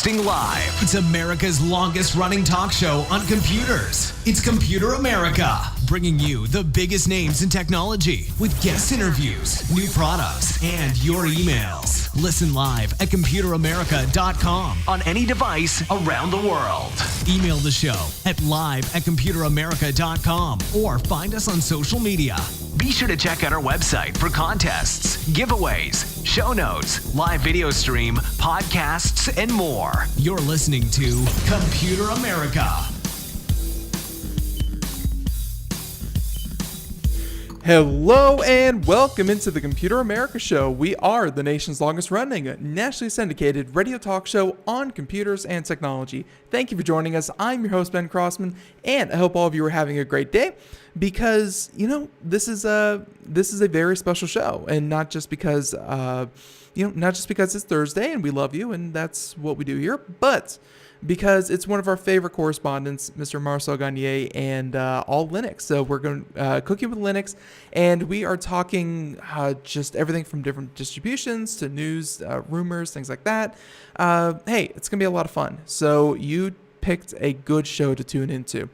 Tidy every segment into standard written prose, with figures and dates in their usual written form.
Broadcasting live. It's America's longest running talk show on computers. It's Computer America, bringing you the biggest names in technology with guest interviews, new products, and your emails. Listen live at computeramerica.com on any device around the world. Email the show at live@computeramerica.com or find us on social media. Be sure to check out our website for contests, giveaways, show notes, live video stream, podcasts, and more. You're listening to Computer America. Hello and welcome into the Computer America Show. We are the nation's longest running, nationally syndicated radio talk show on computers and technology. Thank you for joining us. I'm your host, Ben Crossman, and I hope all of you are having a great day because, this is a very special show, and not just because, it's Thursday and we love you and that's what we do here, but because it's one of our favorite correspondents, Mr. Marcel Gagne, and all Linux. So we're going cooking with Linux, and we are talking just everything from different distributions to news, rumors, things like that. Hey, it's going to be a lot of fun. So you picked a good show to tune into.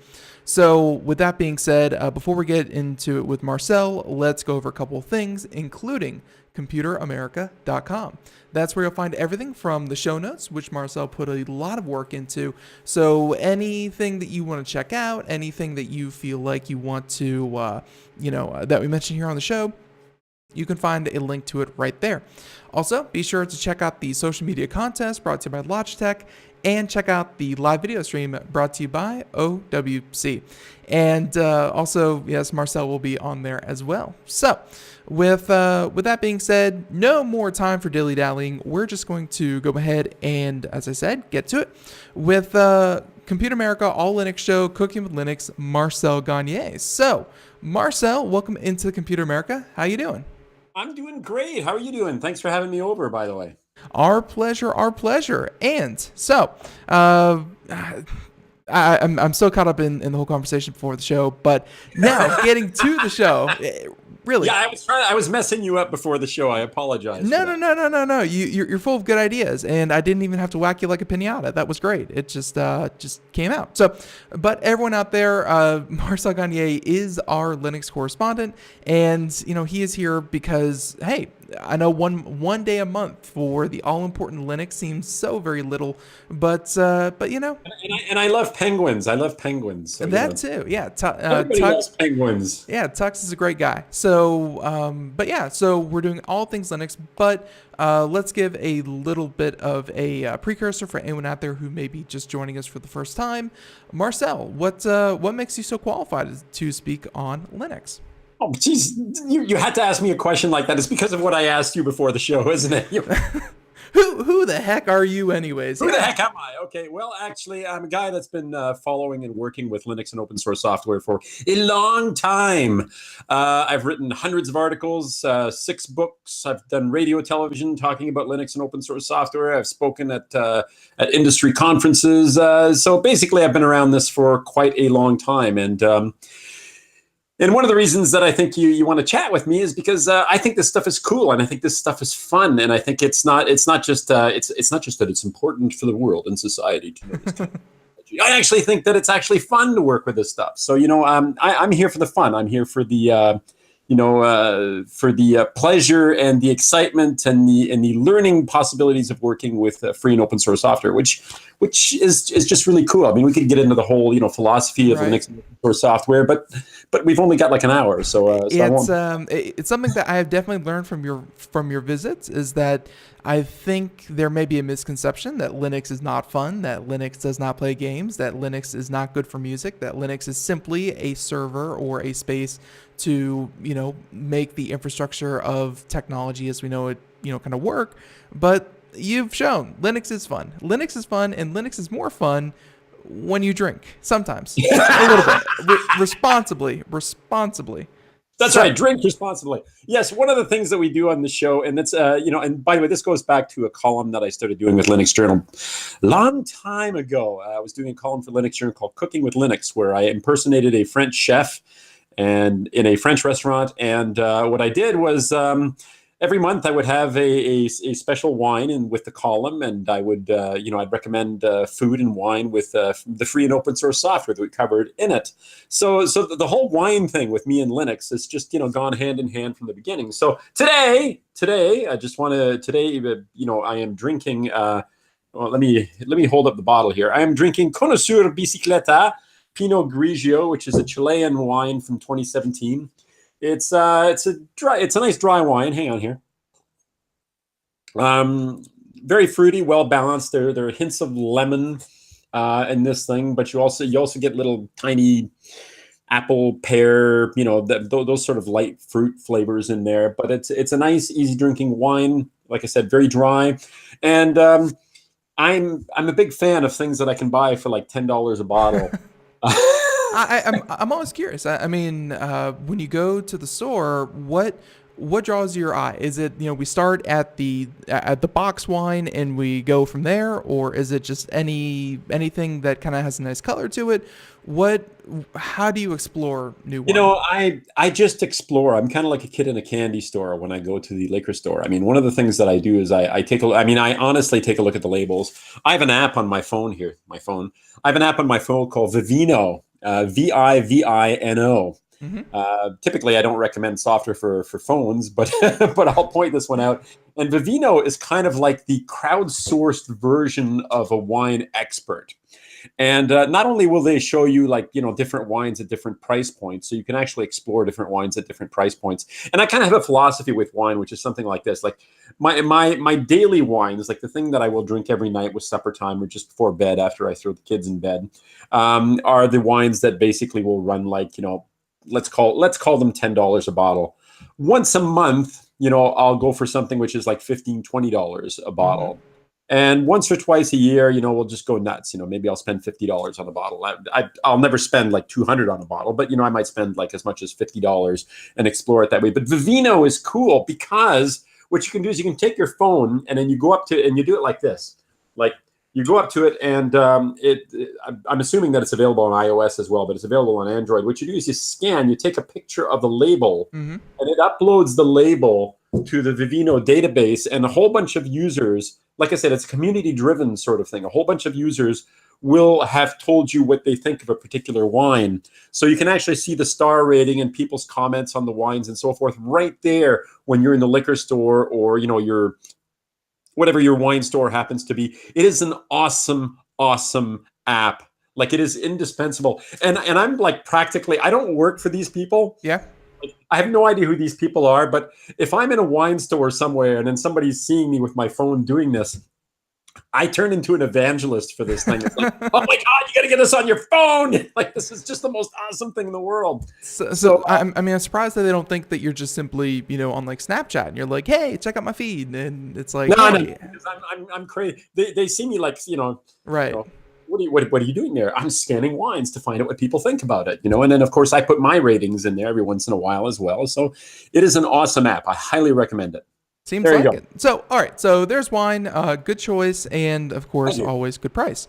So with that being said, before we get into it with Marcel, let's go over a couple of things, including computeramerica.com. That's where you'll find everything from the show notes, which Marcel put a lot of work into. So anything that you want to check out, anything that you feel like you want to, that we mentioned here on the show, you can find a link to it right there. Also, be sure to check out the social media contest brought to you by Logitech, and check out the live video stream brought to you by OWC. And also, yes, Marcel will be on there as well. So, with that being said, no more time for dilly-dallying. We're just going to go ahead and, as I said, get to it with Computer America All Linux Show, Cooking with Linux, Marcel Gagne. So, Marcel, welcome into Computer America. How you doing? I'm doing great. How are you doing? Thanks for having me over, by the way. Our pleasure, our pleasure. And so, I'm so caught up in the whole conversation before the show, but now getting to the show, really. Yeah, I was messing you up before the show. I apologize. No. You're full of good ideas, and I didn't even have to whack you like a piñata. That was great. It just came out. So, but everyone out there, Marcel Gagne is our Linux correspondent, and he is here because, hey, I know one day a month for the all-important Linux seems so very little, but And I love penguins. I love penguins. So, too, yeah. Everybody loves penguins. Yeah, Tux is a great guy. So, so we're doing all things Linux, but let's give a little bit of a precursor for anyone out there who may be just joining us for the first time. Marcel, what makes you so qualified to speak on Linux? Oh, geez, you had to ask me a question like that. It's because of what I asked you before the show, isn't it? Who the heck are you anyways? Who the heck am I? Okay, well, actually, I'm a guy that's been following and working with Linux and open source software for a long time. I've written hundreds of articles, 6 books. I've done radio, television, talking about Linux and open source software. I've spoken at industry conferences. So basically, I've been around this for quite a long time. And one of the reasons that I think you want to chat with me is because I think this stuff is cool, and I think this stuff is fun, and I think it's not just that it's important for the world and society to know this technology. I actually think that it's actually fun to work with this stuff. So I'm here for the fun. I'm here for the for the pleasure and the excitement and the learning possibilities of working with free and open source software, which is just really cool. I mean, we could get into the whole philosophy of Linux and open source software, but we've only got like an hour, so it's something that I have definitely learned from your visits is that I think there may be a misconception that Linux is not fun, that Linux does not play games, that Linux is not good for music, that Linux is simply a server or a space to, make the infrastructure of technology as we know it, kind of work. But you've shown Linux is fun. Linux is fun, and Linux is more fun when you drink. Sometimes. A little bit. Responsibly. That's right. Drink responsibly. Yes, one of the things that we do on the show, and that's, and by the way, this goes back to a column that I started doing with Linux Journal long time ago. I was doing a column for Linux Journal called Cooking with Linux, where I impersonated a French chef and in a French restaurant. And what I did was every month I would have a special wine and with the column, and I would I'd recommend food and wine with the free and open source software that we covered in it. So the whole wine thing with me and Linux is just gone hand in hand from the beginning. So today I just want to I am drinking. Well, let me hold up the bottle here. I am drinking Connoisseur Bicicleta Pinot Grigio, which is a Chilean wine from 2017. It's a nice dry wine. Hang on here. Very fruity, well balanced. There are hints of lemon in this thing, but you also get little tiny apple, pear, those sort of light fruit flavors in there. But it's a nice, easy drinking wine. Like I said, very dry, and I'm a big fan of things that I can buy for like $10 a bottle. I'm always curious. I mean, when you go to the store, what draws your eye? Is it we start at the box wine and we go from there, or is it just anything that kind of has a nice color to it? How do you explore new wine? I just explore. I'm kind of like a kid in a candy store when I go to the liquor store. I mean, one of the things that I do is I honestly take a look at the labels. I have an app on my phone here. I have an app on my phone called Vivino. Vivino. Mm-hmm. Typically, I don't recommend software for phones, but but I'll point this one out. And Vivino is kind of like the crowdsourced version of a wine expert. And not only will they show you different wines at different price points, so you can actually explore different wines at different price points. And I kind of have a philosophy with wine, which is something like this: like my daily wines, like the thing that I will drink every night with supper time or just before bed after I throw the kids in bed, are the wines that basically will run let's call them $10 a bottle. Once a month, I'll go for something which is like $15, $20 a bottle. Mm-hmm. And once or twice a year, we'll just go nuts. Maybe I'll spend $50 on a bottle. I'll never spend like $200 on a bottle, but I might spend like as much as $50 and explore it that way. But Vivino is cool because what you can do is you can take your phone and then you go up to it and you do it like this. Like you go up to it and I'm assuming that it's available on iOS as well, but it's available on Android. What you do is you scan, you take a picture of the label, mm-hmm. and it uploads the label to the Vivino database, and a whole bunch of users, like I said, it's a community-driven sort of thing. A whole bunch of users will have told you what they think of a particular wine. So you can actually see the star rating and people's comments on the wines and so forth right there when you're in the liquor store or, your whatever your wine store happens to be. It is an awesome, awesome app. Like it is indispensable. And I'm like practically, I don't work for these people. Yeah. I have no idea who these people are, but if I'm in a wine store somewhere and then somebody's seeing me with my phone doing this, I turn into an evangelist for this thing. It's like, oh my God, you got to get this on your phone. Like, this is just the most awesome thing in the world. So I'm surprised that they don't think that you're just simply, on like Snapchat and you're like, hey, check out my feed. And it's like, no, hey. Because I'm crazy. They see me like, right. What are you doing there? I'm scanning wines to find out what people think about it, and then of course I put my ratings in there every once in a while as well. So it is an awesome app. I highly recommend it. Seems there like it. So all right, so there's wine, good choice, and of course always good price.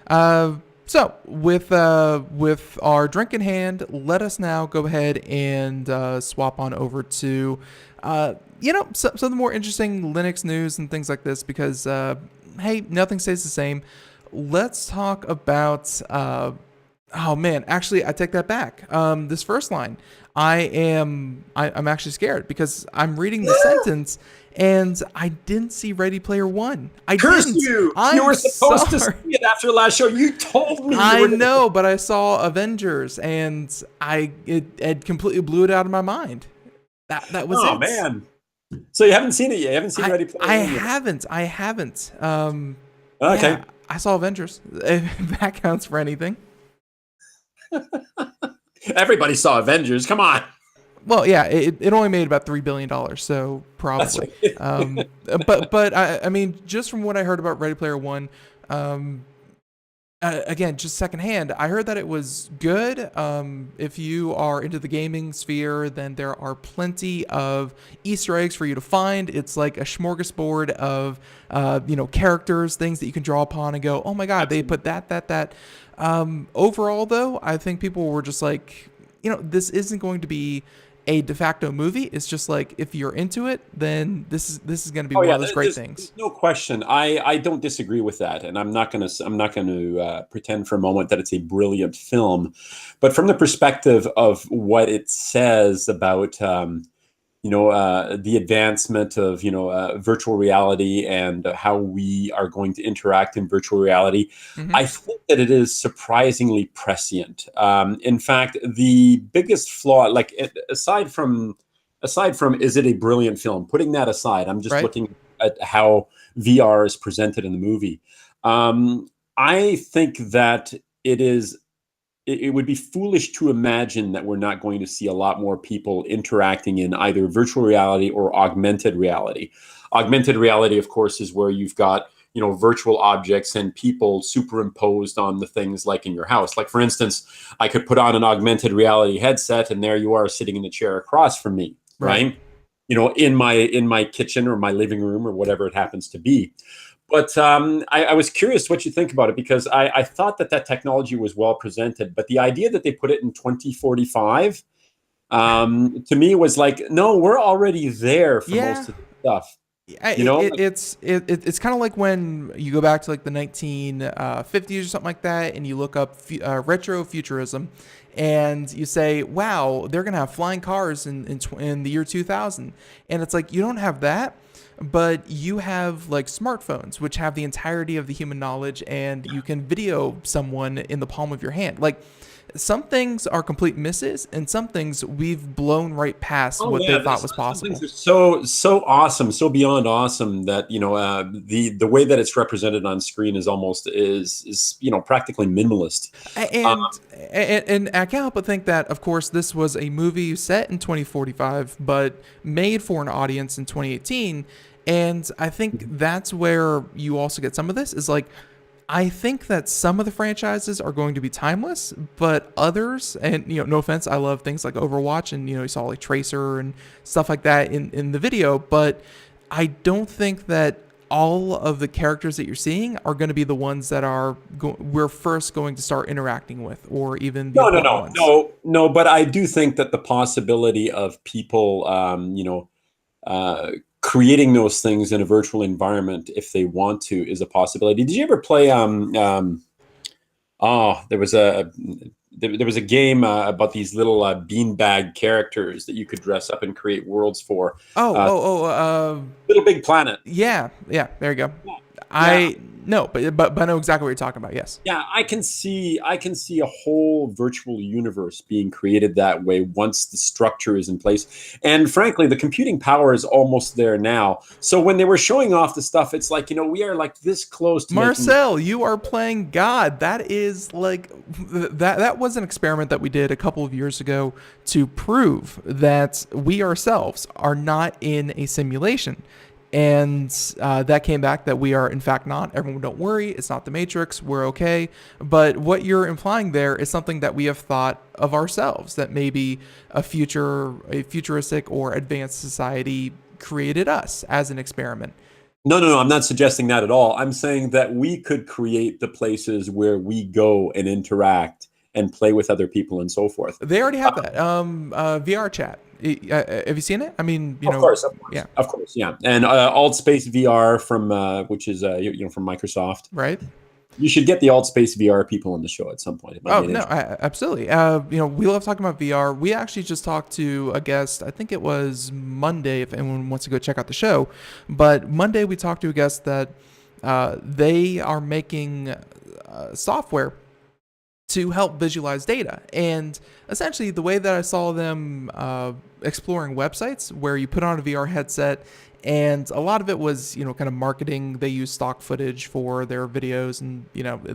So with our drink in hand, let us now go ahead and swap on over to some of the more interesting Linux news and things like this because hey, nothing stays the same. Let's talk about, actually, I take that back. This first line, I'm actually scared because I'm reading the sentence and I didn't see Ready Player One. Curse you! You were supposed to see it after the last show. You told me. I know, but I saw Avengers and it completely blew it out of my mind. That was it. Oh man! So you haven't seen it yet? You haven't seen Ready Player One yet? I haven't. Okay. Yeah. I saw Avengers. If that counts for anything. Everybody saw Avengers. Come on. Well, yeah, it only made about $3 billion, so probably. But I mean, just from what I heard about Ready Player One, again, just secondhand, I heard that it was good. If you are into the gaming sphere, then there are plenty of Easter eggs for you to find. It's like a smorgasbord of, characters, things that you can draw upon and go, oh my God, they put that. Overall, though, I think people were just like, this isn't going to be a de facto movie. It's just like, if you're into it, then this is going to be Oh one yeah, of those great things. there's no question. I don't disagree with that, and I'm not gonna pretend for a moment that it's a brilliant film, but from the perspective of what it says about the advancement of virtual reality and how we are going to interact in virtual reality, Hmm. I think that it is surprisingly prescient. In fact, the biggest flaw, aside from is it a brilliant film? Putting that aside, I'm just Right? looking at how VR is presented in the movie. I think that it is it would be foolish to imagine that we're not going to see a lot more people interacting in either virtual reality or augmented reality. Augmented reality, of course, is where you've got virtual objects and people superimposed on the things like in your house. Like, for instance, I could put on an augmented reality headset and there you are sitting in the chair across from me, Right. right? In my kitchen or my living room or whatever it happens to be. But I was curious what you think about it, because I thought that technology was well presented. But the idea that they put it in 2045, to me was like, no, we're already there for Yeah. most of the stuff. You It, know, it, it's it's kind of like when you go back to like the 1950s or something like that, and you look up retro futurism, and you say, "Wow, they're gonna have flying cars in the year 2000," and it's like, you don't have that, but you have like smartphones, which have the entirety of the human knowledge, and you can video someone in the palm of your hand. Like, some things are complete misses, and some things we've blown right past oh what yeah, they thought was some things possible. are so awesome, so beyond awesome that the way that it's represented on screen is almost is practically minimalist. Um, And I can't help but think that, of course, this was a movie set in 2045, but made for an audience in 2018. And I think that's where you also get some of this, is like, I think that some of the franchises are going to be timeless, but others, and no offense, I love things like Overwatch, and you saw like Tracer and stuff like that in the video, but I don't think that all of the characters that you're seeing are going to be the ones that we're first going to start interacting with, or even the no, no, important no, ones. no, no. But I do think that the possibility of people, uh, creating those things in a virtual environment if they want to is a possibility. Did you ever play oh, there was a game about these little beanbag characters that you could dress up and create worlds for. Oh, Uh, oh, oh, Little Big Planet. yeah, yeah. There you go. Yeah, I no, but I know exactly what you're talking about. Yes. yeah, I can see a whole virtual universe being created that way once the structure is in place. And frankly, the computing power is almost there now. So when they were showing off the stuff, it's like, we are like this close to making. Marcel, you are playing God. That is like that was an experiment that we did a couple of years ago to prove that we ourselves are not in a simulation. And that came back that we are in fact not. Everyone, don't worry, it's not the Matrix, we're okay. But what you're implying there is something that we have thought of ourselves, that maybe a futuristic or advanced society created us as an experiment. No, no, no. I'm not suggesting that at all. I'm saying that we could create the places where we go and interact and play with other people and so forth. They already have that VR chat. Have you seen it? I mean, Of course, yeah, of course, yeah. And Alt Space VR from which is from Microsoft. right. You should get the Alt Space VR people on the show at some point. It might Oh be an no, interesting. absolutely. We love talking about VR. We actually just talked to a guest. I think it was Monday. If anyone wants to go check out the show, but Monday we talked to a guest that they are making software to help visualize data. And essentially, the way that I saw them exploring websites where you put on a VR headset, and a lot of it was, kind of marketing. They use stock footage for their videos, and,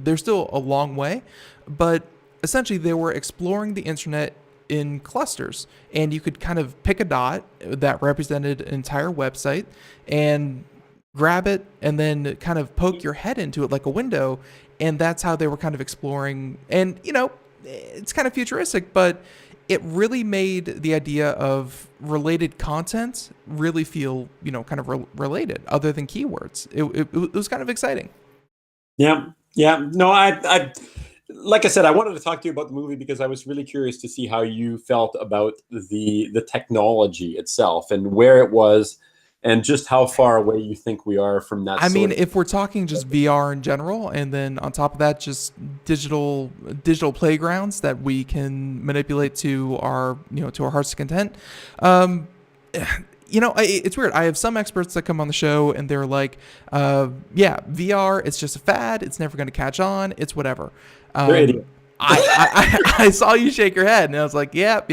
they're still a long way. But essentially, they were exploring the internet in clusters, and you could kind of pick a dot that represented an entire website and grab it and then kind of poke your head into it like a window. And that's how they were kind of exploring. And, it's kind of futuristic, but it really made the idea of related content really feel, kind of related other than keywords. It was kind of exciting. Yeah, yeah. No, like I said, I wanted to talk to you about the movie because I was really curious to see how you felt about the technology itself and where it was, and just how far away you think we are from that. I mean, if we're talking just VR in general, and then on top of that, just digital playgrounds that we can manipulate to our to our heart's content. It's weird. I have some experts that come on the show and they're like, yeah, VR, it's just a fad. It's never going to catch on. It's whatever. They're idiots. I saw you shake your head and I was like, yep.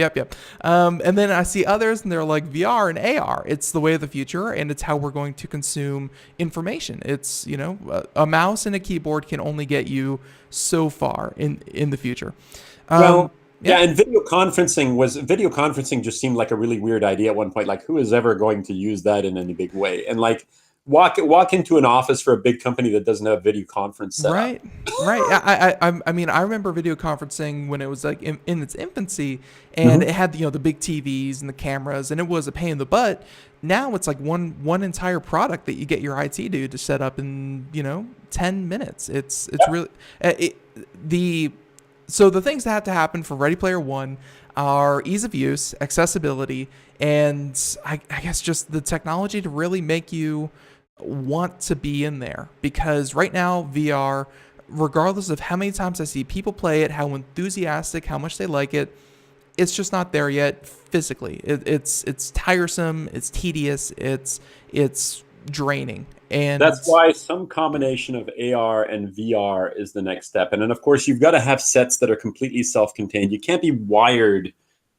And then I see others and they're like, VR and AR, it's the way of the future and it's how we're going to consume information. It's, a mouse and a keyboard can only get you so far in the future. Yeah, and video conferencing just seemed like a really weird idea at one point. Like, who is ever going to use that in any big way? And like, walk into an office for a big company that doesn't have video conference set right. up. Right. I mean, I remember video conferencing when it was like in its infancy, and it had the big TVs and the cameras, and it was a pain in the butt. Now it's like one entire product that you get your IT dude to set up in 10 minutes. It's really So the things that have to happen for Ready Player One are ease of use, accessibility, and I guess just the technology to really make you want to be in there. Because right now, VR, regardless of how many times I see people play it, how enthusiastic, how much they like it, it's just not there yet physically. It's tiresome, it's tedious, it's draining. And that's why some combination of AR and VR is the next step. And then, of course, you've got to have sets that are completely self-contained. You can't be wired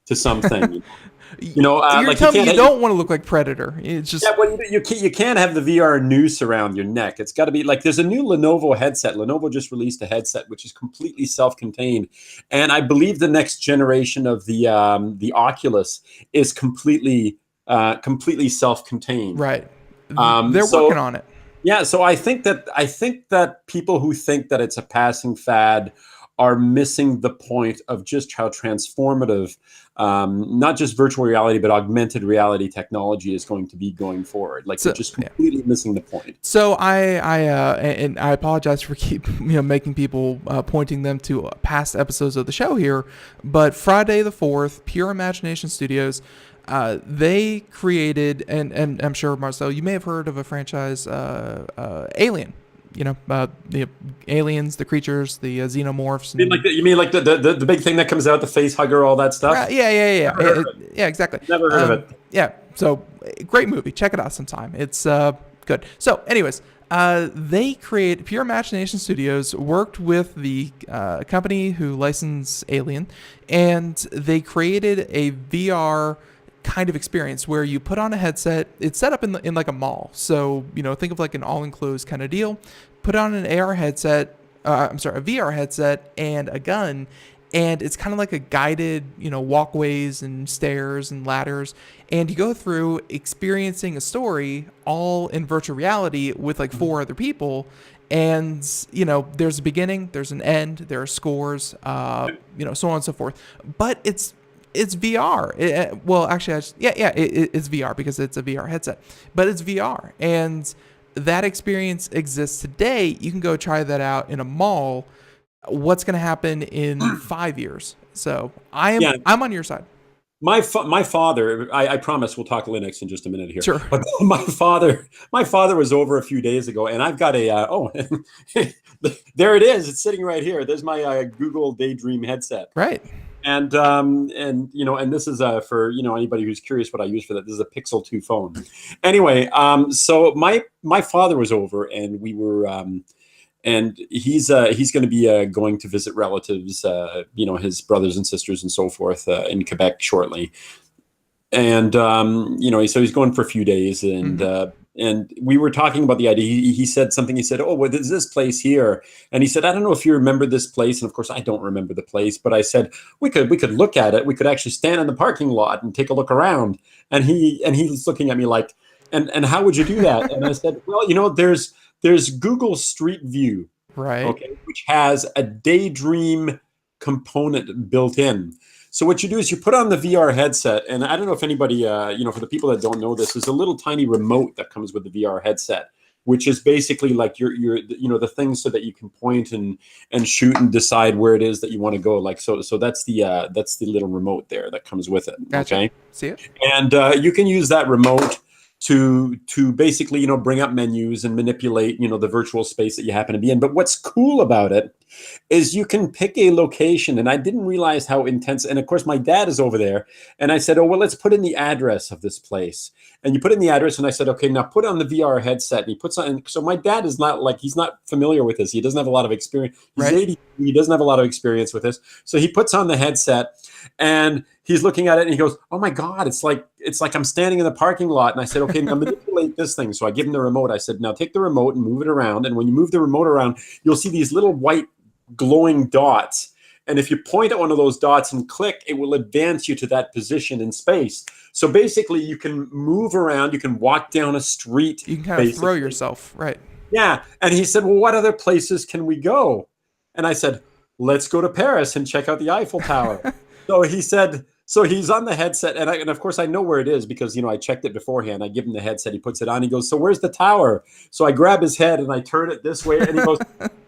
to something. You're telling me you don't want to look like Predator. It's just you can't have the VR noose around your neck. It's got to be like, there's a new Lenovo headset. Lenovo just released a headset which is completely self-contained, and I believe the next generation of the Oculus is completely self-contained. Right. They're working on it. Yeah, so I think that people who think that it's a passing fad are missing the point of just how transformative, not just virtual reality, but augmented reality technology is going to be going forward. Like, they're just completely missing the point. So and I apologize for making people pointing them to past episodes of the show here, but Friday the 4th, Pure Imagination Studios, they created, and I'm sure, Marcel, you may have heard of a franchise, Alien. The aliens, the creatures, the xenomorphs. You mean like the big thing that comes out, the face hugger, all that stuff? Yeah, exactly. Never heard of it. Yeah, so great movie. Check it out sometime. It's good. So, anyways, Pure Imagination Studios worked with the company who licensed Alien, and they created a VR kind of experience where you put on a headset. It's set up in like a mall, so think of like an all-enclosed kind of deal. Put on an AR headset, a VR headset, and a gun, and it's kind of like a guided walkways and stairs and ladders, and you go through experiencing a story all in virtual reality with like 4 other people. And there's a beginning, there's an end, there are scores, so on and so forth. But it's VR. It's VR because it's a VR headset, but it's VR, and that experience exists today. You can go try that out in a mall. What's going to happen in 5 years? So I'm on your side. My father, I promise we'll talk Linux in just a minute here. Sure. But my father was over a few days ago, and I've got there it is. It's sitting right here. There's my Google Daydream headset. Right. And this is for anybody who's curious what I use for that. This is a Pixel 2 phone. Anyway, so my father was over, and we were and he's going to be going to visit relatives, his brothers and sisters and so forth in Quebec shortly. And so he's going for a few days, and and we were talking about the idea. He said something. He said, "Oh, well, there's this place here," and he said, "I don't know if you remember this place." And of course, I don't remember the place, but I said we could look at it. We could actually stand in the parking lot and take a look around. And he's looking at me like, and how would you do that? And I said, well, there's Google Street View, right? Okay, which has a Daydream component built in. So what you do is you put on the VR headset, and I don't know if anybody, for the people that don't know this, there's a little tiny remote that comes with the VR headset. which is basically like your the things so that you can point and shoot and decide where it is that you want to go. Like so that's the little remote there that comes with it. Gotcha. Okay, See it? and you can use that remote to basically bring up menus and manipulate the virtual space that you happen to be in. But what's cool about it is you can pick a location, and I didn't realize how intense. And of course, my dad is over there, and I said, "Oh well, let's put in the address of this place." And you put in the address, and I said, "Okay, now put on the VR headset." And he puts on. And so my dad is he's not familiar with this. He doesn't have a lot of experience. He's Right. 80. He doesn't have a lot of experience with this. So he puts on the headset, and he's looking at it, and he goes, "Oh my God, it's like I'm standing in the parking lot." And I said, "Okay, now manipulate this thing." So I give him the remote. I said, "Now take the remote and move it around. And when you move the remote around, you'll see these little white glowing dots. And if you point at one of those dots and click, it will advance you to that position in space. So basically, you can move around. You can walk down a street. You can kind of throw yourself, right? Yeah." And he said, "Well, what other places can we go?" And I said, "Let's go to Paris and check out the Eiffel Tower." So he said, so he's on the headset, and of course I know where it is because I checked it beforehand. I give him the headset, he puts it on, he goes, "So where's the tower?" So I grab his head and I turn it this way, and he goes,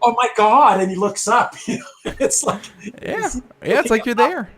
"Oh my God!" And he looks up. It's like it's like you're there.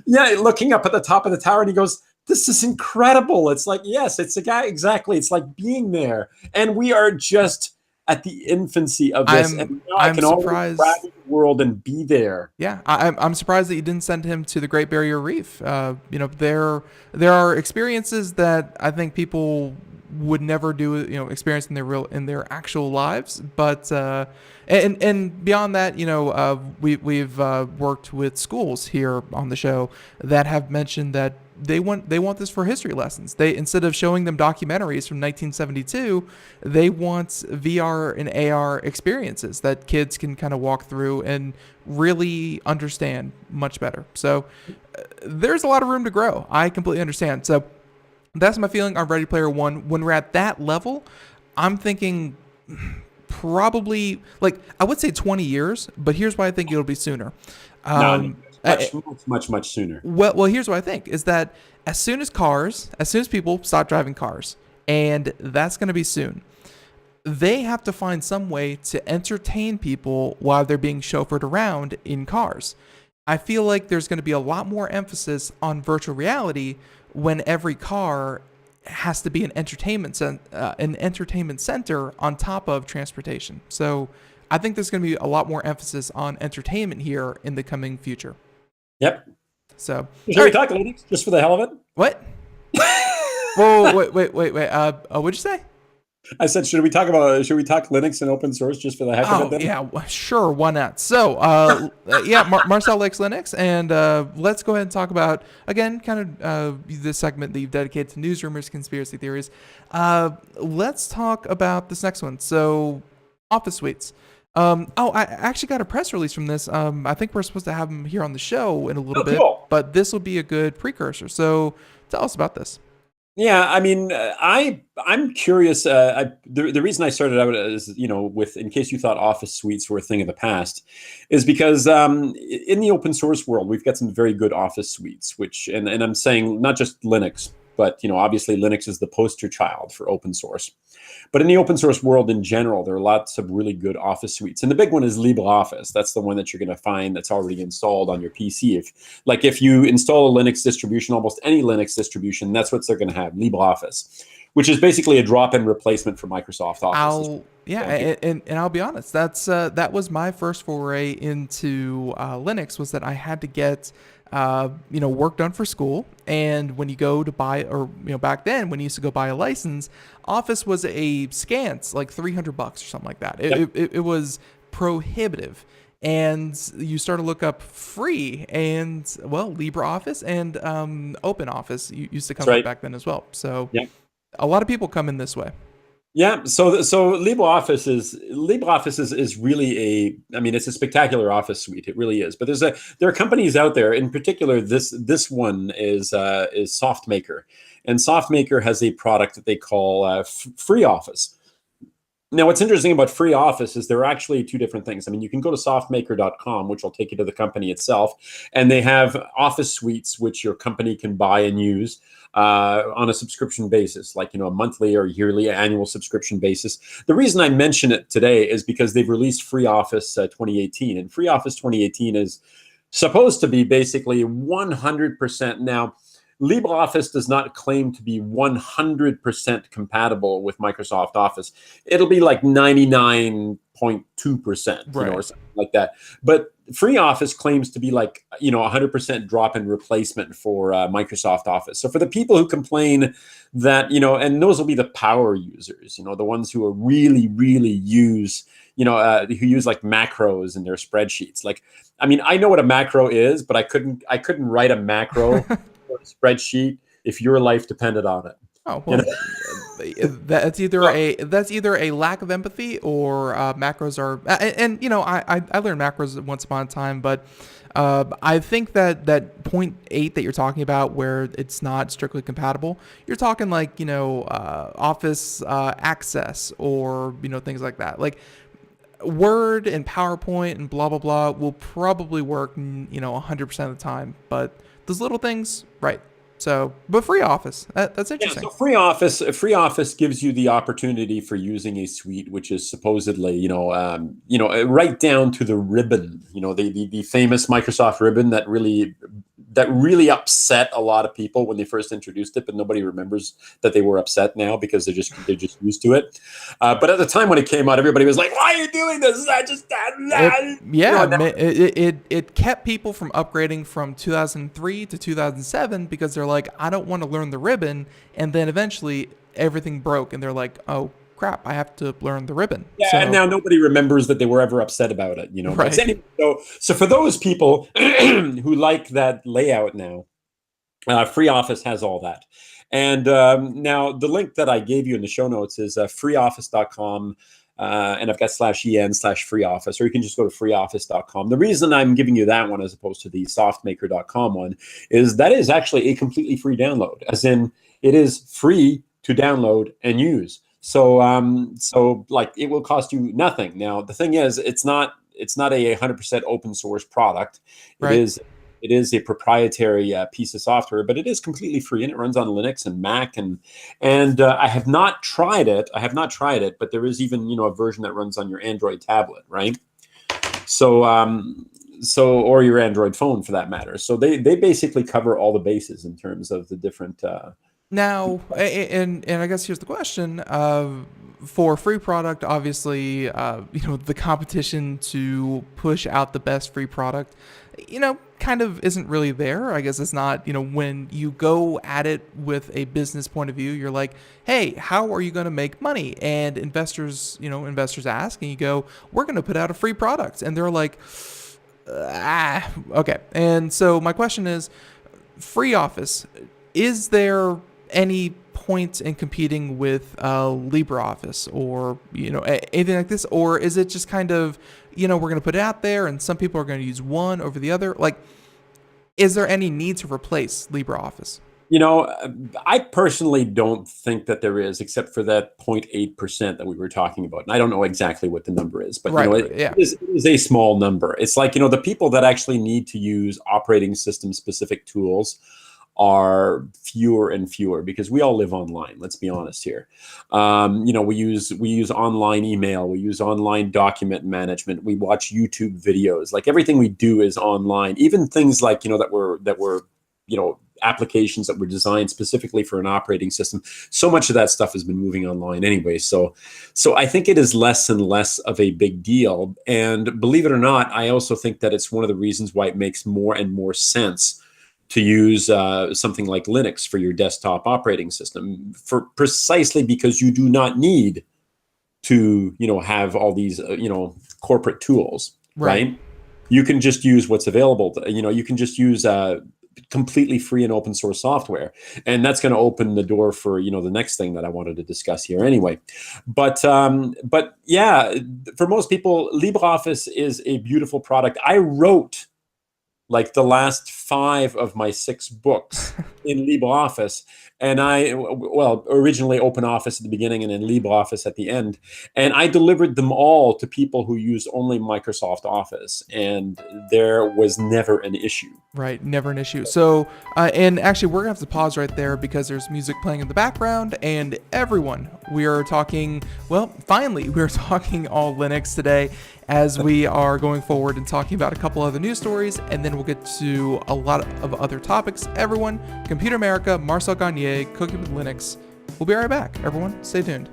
Yeah, looking up at the top of the tower, and he goes, "This is incredible." It's like, yes, it's a guy exactly. It's like being there, and we are just at the infancy of this. And I can surprised. always travel the world and be there. Yeah, I'm surprised that you didn't send him to the Great Barrier Reef. There are experiences that I think people would never do, experience in their actual lives. But and beyond that, we've worked with schools here on the show that have mentioned that they want this for history lessons. They, instead of showing them documentaries from 1972, they want VR and AR experiences that kids can kind of walk through and really understand much better. So there's a lot of room to grow. I completely understand. So that's my feeling on Ready Player One. When we're at that level, I'm thinking probably, like, I would say 20 years, but here's why I think it'll be sooner. Much sooner. Well, here's what I think is that as soon as people stop driving cars, and that's going to be soon, they have to find some way to entertain people while they're being chauffeured around in cars. I feel like there's going to be a lot more emphasis on virtual reality when every car has to be an entertainment center on top of transportation. So I think there's going to be a lot more emphasis on entertainment here in the coming future. Yep. So should we talk Linux just for the hell of it? What? Whoa, wait. What'd you say? I said, should we talk Linux and open source just for the heck of it? Then? Yeah, sure, why not? So, Marcel likes Linux, and let's go ahead and talk about, again, kind of this segment that you've dedicated to news, rumors, conspiracy theories. Let's talk about this next one. So, Office Suites. I actually got a press release from this. I think we're supposed to have them here on the show in a little bit, but this will be a good precursor. So, tell us about this. Yeah, I mean, I'm curious. The reason I started out as with, in case you thought Office Suites were a thing of the past, is because in the open source world we've got some very good Office Suites, which and I'm saying not just Linux, but obviously Linux is the poster child for open source. But in the open source world in general, there are lots of really good Office suites. And the big one is LibreOffice. That's the one that you're going to find that's already installed on your PC. If you install a Linux distribution, almost any Linux distribution, that's what they're going to have, LibreOffice, which is basically a drop-in replacement for Microsoft Office. And I'll be honest, that was my first foray into Linux, was that I had to get work done for school. And when you go to buy, or back then when you used to go buy a license, Office was a scant like $300 or something like that. It was prohibitive. And you start to look up free, and LibreOffice and OpenOffice used to come up back then as well. So a lot of people come in this way. Yeah, so LibreOffice is really it's a spectacular Office suite. It really is. But there are companies out there, in particular this one is SoftMaker, and SoftMaker has a product that they call FreeOffice, Now, what's interesting about free Office is there are actually two different things. I mean, you can go to softmaker.com, which will take you to the company itself, and they have Office suites which your company can buy and use on a subscription basis, like, a monthly or yearly annual subscription basis. The reason I mention it today is because they've released Free Office 2018, and Free Office 2018 is supposed to be basically 100%. Now, LibreOffice does not claim to be 100% compatible with Microsoft Office. It'll be like 99.2%, Right. or something like that. But Free Office claims to be like, 100% drop-in replacement for Microsoft Office. So for the people who complain that, and those will be the power users, the ones who are really, really use, who use like macros in their spreadsheets. Like, I mean, I know what a macro is, but I couldn't write a macro a spreadsheet if your life depended on it. Oh, well, that's either a lack of empathy or macros are, and I learned macros once upon a time, but I think that point 8 that you're talking about, where it's not strictly compatible, you're talking like Office Access or things like that. Like Word and PowerPoint and blah blah blah will probably work 100% of the time, but those little things, right? So, but free Office, that's interesting. Yeah, so free Office gives you the opportunity for using a suite which is supposedly, right down to the ribbon, the famous Microsoft ribbon that really upset a lot of people when they first introduced it, but nobody remembers that they were upset now because they're just used to it. But at the time when it came out, everybody was like, "Why are you doing this?" It kept people from upgrading from 2003 to 2007 because they're like, I don't want to learn the ribbon, and then eventually everything broke, and they're like, oh crap, I have to learn the ribbon. Yeah, and now nobody remembers that they were ever upset about it, Right. But anyway, so for those people who like that layout now, Free Office has all that. And now the link that I gave you in the show notes is freeoffice.com. And I've got /en/freeoffice, or you can just go to freeoffice.com. The reason I'm giving you that one as opposed to the softmaker.com one is that is actually a completely free download, as in it is free to download and use. So like it will cost you nothing. Now, the thing is, it's not a 100% open source product. Right. It is a proprietary piece of software, but it is completely free, and it runs on Linux and Mac. And I have not tried it. But there is even a version that runs on your Android tablet, right? So or your Android phone for that matter. So they basically cover all the bases in terms of the different. Now, and I guess here's the question: for a free product, obviously, the competition to push out the best free product, kind of isn't really there. I guess it's not, when you go at it with a business point of view, you're like, hey, how are you going to make money? And investors ask, and you go, we're going to put out a free product. And they're like, okay. And so my question is, free Office, is there any point in competing with LibreOffice or anything like this, or is it just kind of we're going to put it out there and some people are going to use one over the other? Like, is there any need to replace LibreOffice? I personally don't think that there is, except for that 0.8% that we were talking about. And I don't know exactly what the number is, but it is a small number. It's like, the people that actually need to use operating system specific tools are fewer and fewer because we all live online. Let's be honest here. We use online email, we use online document management, we watch YouTube videos. Like everything we do is online. Even things like that were applications that were designed specifically for an operating system. So much of that stuff has been moving online anyway. So I think it is less and less of a big deal. And believe it or not, I also think that it's one of the reasons why it makes more and more sense to use something like Linux for your desktop operating system, for precisely because you do not need to, have all these, corporate tools, right? You can just use what's available. You can just use completely free and open source software, and that's going to open the door for the next thing that I wanted to discuss here anyway. But yeah, for most people, LibreOffice is a beautiful product. I wrote like the last 5 of my 6 books in LibreOffice, and originally OpenOffice at the beginning and then LibreOffice at the end, and I delivered them all to people who used only Microsoft Office, and there was never an issue. Right, never an issue. So, and actually, we're gonna have to pause right there because there's music playing in the background, and everyone, we are talking. Well, finally, we're talking all Linux today, as we are going forward and talking about a couple other news stories, and then we'll get to a lot of other topics. Everyone, Computer America, Marcel Gagne, Cooking with Linux. We'll be right back. Everyone, stay tuned.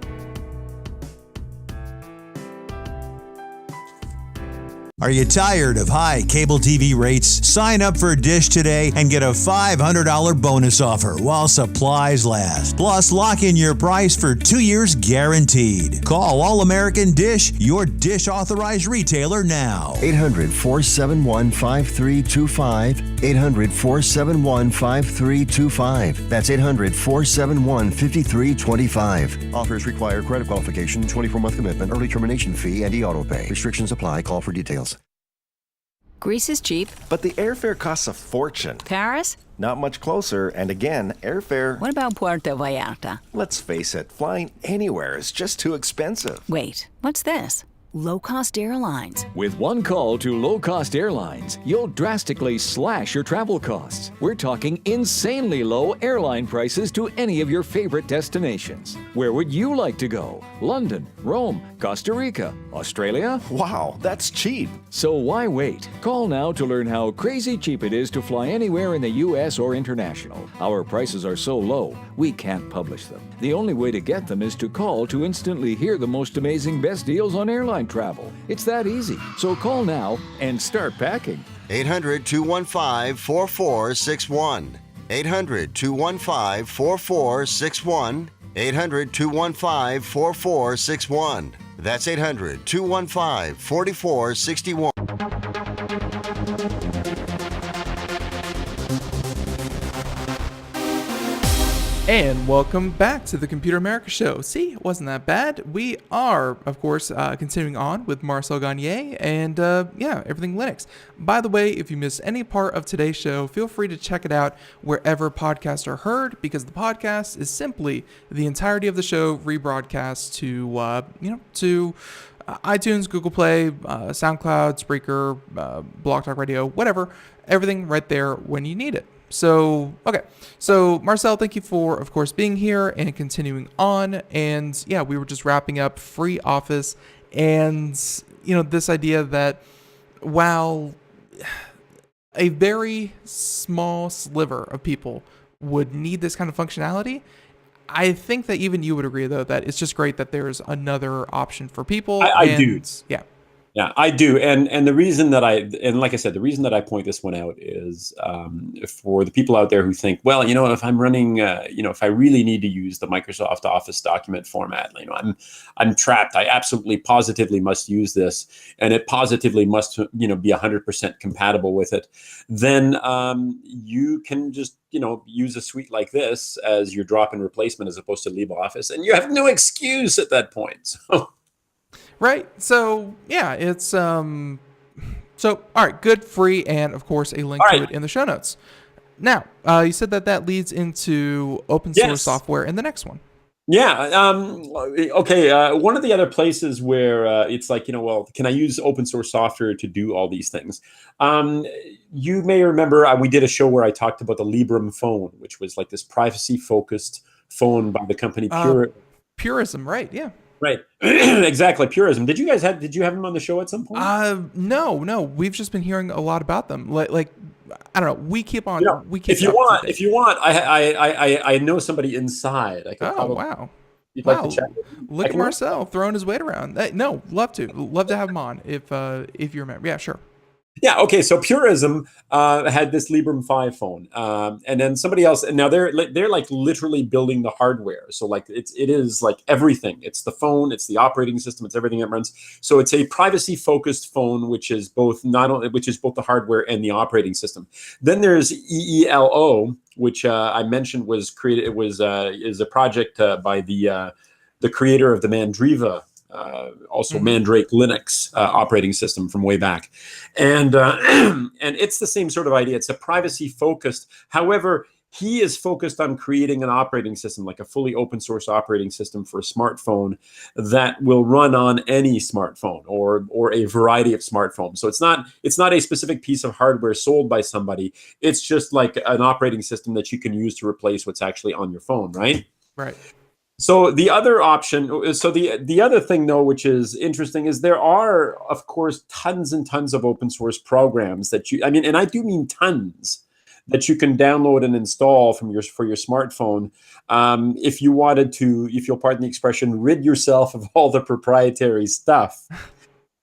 Are you tired of high cable TV rates? Sign up for Dish today and get a $500 bonus offer while supplies last. Plus, lock in your price for 2 years guaranteed. Call All American Dish, your Dish authorized retailer now. 800-471-5325. 800-471-5325. That's 800-471-5325. Offers require credit qualification, 24-month commitment, early termination fee, and e-auto pay. Restrictions apply. Call for details. Greece is cheap. But the airfare costs a fortune. Paris? Not much closer, and again, airfare... What about Puerto Vallarta? Let's face it, flying anywhere is just too expensive. Wait, what's this? Low-cost airlines. With one call to low-cost airlines, you'll drastically slash your travel costs. We're talking insanely low airline prices to any of your favorite destinations. Where would you like to go? London, Rome, Costa Rica, Australia? Wow, that's cheap. So why wait? Call now to learn how crazy cheap it is to fly anywhere in the U.S. or international. Our prices are so low, we can't publish them. The only way to get them is to call to instantly hear the most amazing best deals on airline travel. It's that easy. So call now and start packing. 800-215-4461. 800-215-4461. 800-215-4461. That's 800-215-4461. And welcome back to the Computer America Show. See, it wasn't that bad. We are, of course, continuing on with Marcel Gagne and, everything Linux. By the way, if you missed any part of today's show, feel free to check it out wherever podcasts are heard, because the podcast is simply the entirety of the show rebroadcast to iTunes, Google Play, SoundCloud, Spreaker, Blog Talk Radio, whatever. Everything right there when you need it. So, okay. So, Marcel, thank you for, of course, being here and continuing on. And yeah, we were just wrapping up Free Office and, this idea that while a very small sliver of people would need this kind of functionality, I think that even you would agree, though, that it's just great that there's another option for people. I do. Yeah. Yeah, I do. And the reason that like I said, the reason that I point this one out is for the people out there who think, well, if I'm running, if I really need to use the Microsoft Office document format, I'm trapped. I absolutely positively must use this, and it positively must, be 100% compatible with it. Then you can just, use a suite like this as your drop-in replacement as opposed to LibreOffice, and you have no excuse at that point. So. Right. So yeah, it's so all right, good, free, and of course a link to it in the show notes. Now, you said that leads into open source software in the next one. Yeah. Okay. One of the other places where it's like, can I use open source software to do all these things? You may remember we did a show where I talked about the Librem phone, which was like this privacy focused phone by the company Purism, right? Yeah. Right. Exactly. Purism. Did you have them on the show at some point? No. We've just been hearing a lot about them. Like I don't know. We keep on. If you want, I know somebody inside. I could wow. You'd like to chat with him? Look at Marcel throwing his weight around. No, love to have him on if you remember. Yeah, sure. Yeah. Okay. So Purism had this Librem 5 phone, and then somebody else. And now they're like literally building the hardware. So like it is like everything. It's the phone. It's the operating system. It's everything that runs. So it's a privacy focused phone, which is both the hardware and the operating system. Then there's EELO, which I mentioned was created. It was is a project by the creator of the Mandriva. Also Mandrake Linux operating system from way back, and it's the same sort of idea. It's a privacy focused. However, he is focused on creating an operating system, like a fully open source operating system for a smartphone that will run on any smartphone or a variety of smartphones. So it's not a specific piece of hardware sold by somebody. It's just like an operating system that you can use to replace what's actually on your phone, right? Right. So the other option, so the other thing though, which is interesting, is there are, of course, tons and tons of open source programs that and I do mean tons, that you can download and install for your smartphone, if you wanted to, if you'll pardon the expression, rid yourself of all the proprietary stuff.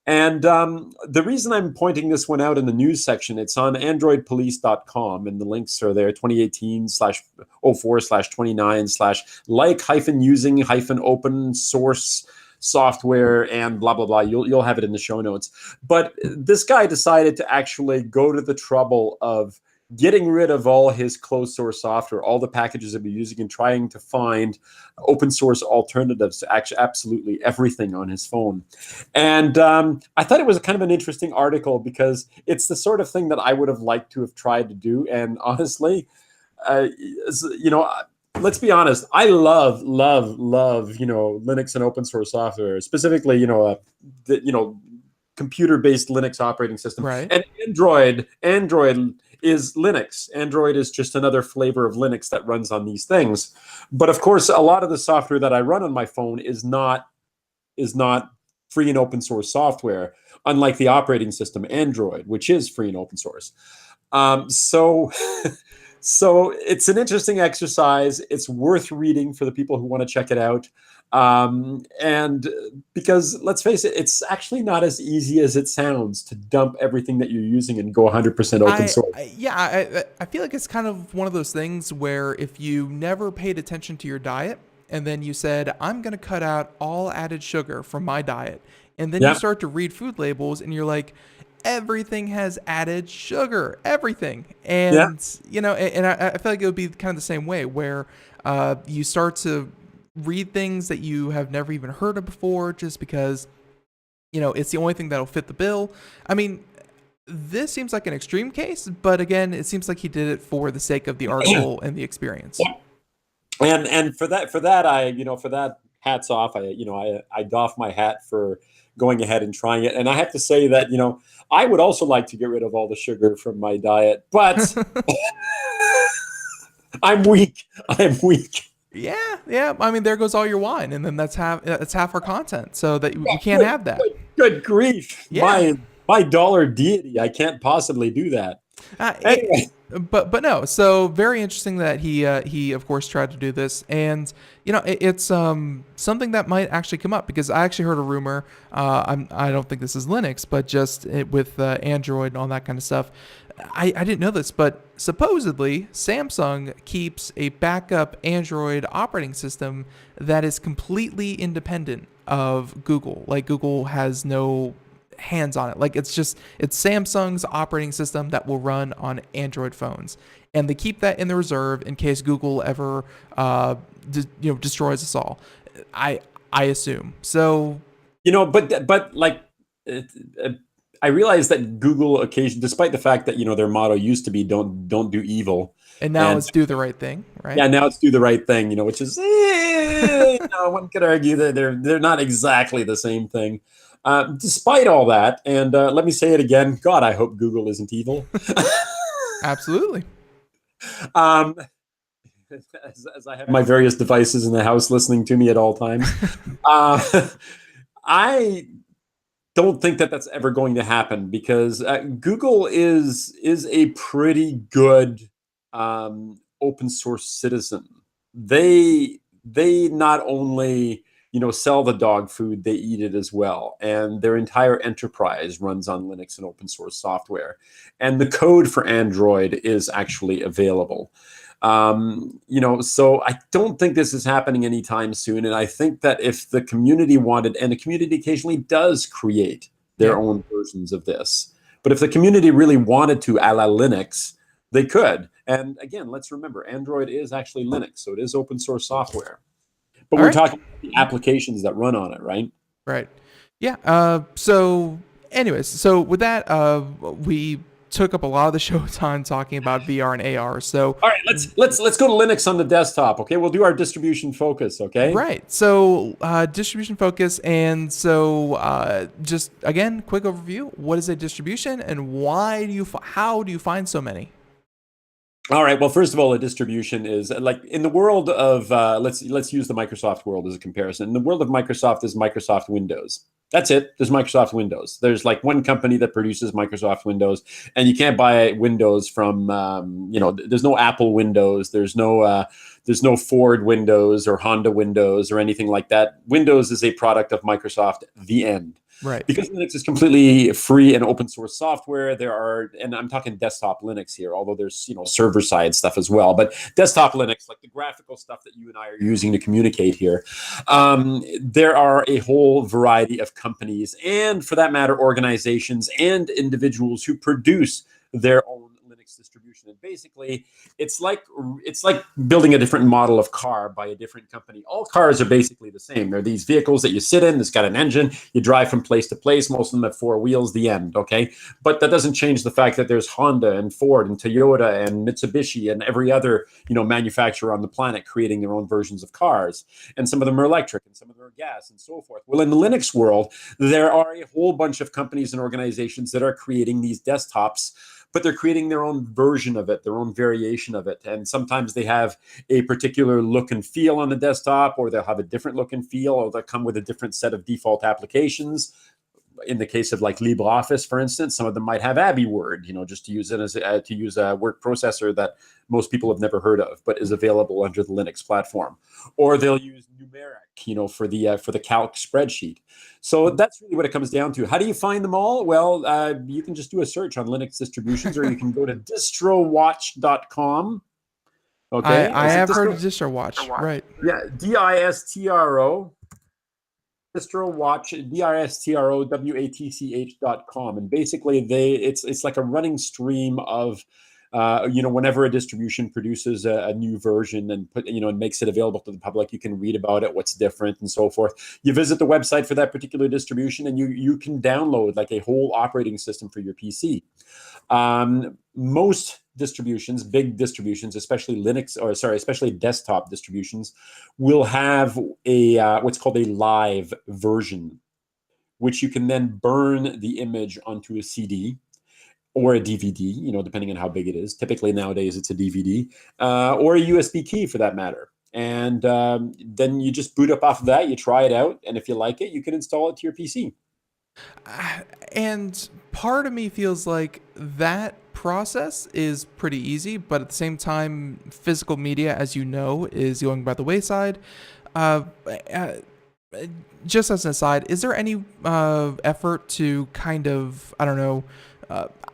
And the reason I'm pointing this one out in the news section, it's on androidpolice.com, and the links are there, 2018/04/29/like-using-open source software and blah, blah, blah. You'll have it in the show notes. But this guy decided to actually go to the trouble of getting rid of all his closed source software, all the packages that we're using, and trying to find open source alternatives to actually absolutely everything on his phone. And I thought it was kind of an interesting article because it's the sort of thing that I would have liked to have tried to do. And honestly, let's be honest, I love, Linux and open source software, specifically, computer-based Linux operating system. Right. And Android is Linux. Android is just another flavor of Linux that runs on these things. But of course, a lot of the software that I run on my phone is not free and open source software, unlike the operating system Android, which is free and open source. So it's an interesting exercise. It's worth reading for the people who want to check it out. And because let's face it, it's actually not as easy as it sounds to dump everything that you're using and go 100% open source. I feel like it's kind of one of those things where if you never paid attention to your diet and then you said, I'm going to cut out all added sugar from my diet, and then you start to read food labels and you're like, everything has added sugar, everything. And, I feel like it would be kind of the same way where you start to read things that you have never even heard of before just because, it's the only thing that'll fit the bill. I mean, this seems like an extreme case, but again, it seems like he did it for the sake of the article and the experience. And for that, hats off. I doff my hat for going ahead and trying it. And I have to say that, I would also like to get rid of all the sugar from my diet, but I'm weak. Yeah. I mean, there goes all your wine, and then that's half our content. So that we can't have that. Good grief! Yeah. My dollar deity, I can't possibly do that. Anyway. But no. So very interesting that he of course tried to do this, and it's something that might actually come up because I actually heard a rumor. I don't think this is Linux, but just with Android and all that kind of stuff. I didn't know this, but supposedly Samsung keeps a backup Android operating system that is completely independent of Google. Like Google has no hands on it. Like it's Samsung's operating system that will run on Android phones, and they keep that in the reserve in case Google ever destroys us all. I assume so. But like. I realize that Google occasionally, despite the fact that their motto used to be "Don't do evil," and now it's do the right thing, right? Yeah, now it's do the right thing. Which is one could argue that they're not exactly the same thing. Despite all that, and let me say it again, God, I hope Google isn't evil. Absolutely. As I have my various devices in the house listening to me at all times, I don't think that that's ever going to happen because Google is a pretty good open source citizen. They not only sell the dog food, they eat it as well, and their entire enterprise runs on Linux and open source software, and the code for Android is actually available. So I don't think this is happening anytime soon. And I think that if the community wanted, and the community occasionally does create their own versions of this, but if the community really wanted to, a la Linux, they could. And again, let's remember, Android is actually Linux, so it is open source software. But we're talking about the applications that run on it, right? Right. Yeah. So anyways, so with that, we took up a lot of the show time talking about VR and AR. So all right, let's go to Linux on the desktop. Okay, we'll do our distribution focus. Okay. right. So distribution focus, and so just again, quick overview. What is a distribution, and how do you find so many? All right. Well, first of all, a distribution is like in the world of let's use the Microsoft world as a comparison. In the world of Microsoft is Microsoft Windows. That's it. There's Microsoft Windows. There's like one company that produces Microsoft Windows, and you can't buy Windows from there's no Apple Windows. There's no Ford Windows or Honda Windows or anything like that. Windows is a product of Microsoft. The end. Right. Because Linux is completely free and open source software, and I'm talking desktop Linux here, although there's server side stuff as well. But desktop Linux, like the graphical stuff that you and I are using to communicate here, there are a whole variety of companies, and for that matter, organizations and individuals who produce their own Linux distribution. And basically, it's like building a different model of car by a different company. All cars are basically the same. They're these vehicles that you sit in. It's got an engine. You drive from place to place. Most of them have four wheels. The end. Okay, but that doesn't change the fact that there's Honda and Ford and Toyota and Mitsubishi and every other manufacturer on the planet creating their own versions of cars. And some of them are electric and some of them are gas and so forth. Well, in the Linux world, there are a whole bunch of companies and organizations that are creating these desktops, but they're creating their own version of it, their own variation of it. And sometimes they have a particular look and feel on the desktop, or they'll have a different look and feel, or they'll come with a different set of default applications. In the case of like LibreOffice, for instance, some of them might have AbiWord, just to use it as to use a word processor that most people have never heard of, but is available under the Linux platform. Or they'll use Numeric, for the calc spreadsheet. So that's really what it comes down to. How do you find them all? Well, you can just do a search on Linux distributions, or you can go to distrowatch.com. Okay, I have heard of DistroWatch, right? Yeah, DISTRO. Distrowatch, DISTROWATCH.com, and basically it's like a running stream of whenever a distribution produces a new version and and makes it available to the public, you can read about it, what's different and so forth. You visit the website for that particular distribution, and you can download like a whole operating system for your PC. Most distributions, big distributions, especially desktop distributions, will have a what's called a live version, which you can then burn the image onto a CD or a DVD, depending on how big it is. Typically nowadays it's a DVD, or a USB key for that matter. And then you just boot up off of that, you try it out, and if you like it, you can install it to your PC. And part of me feels like that process is pretty easy, but at the same time, physical media, as you know, is going by the wayside. Just as an aside, is there any effort to kind of, I don't know,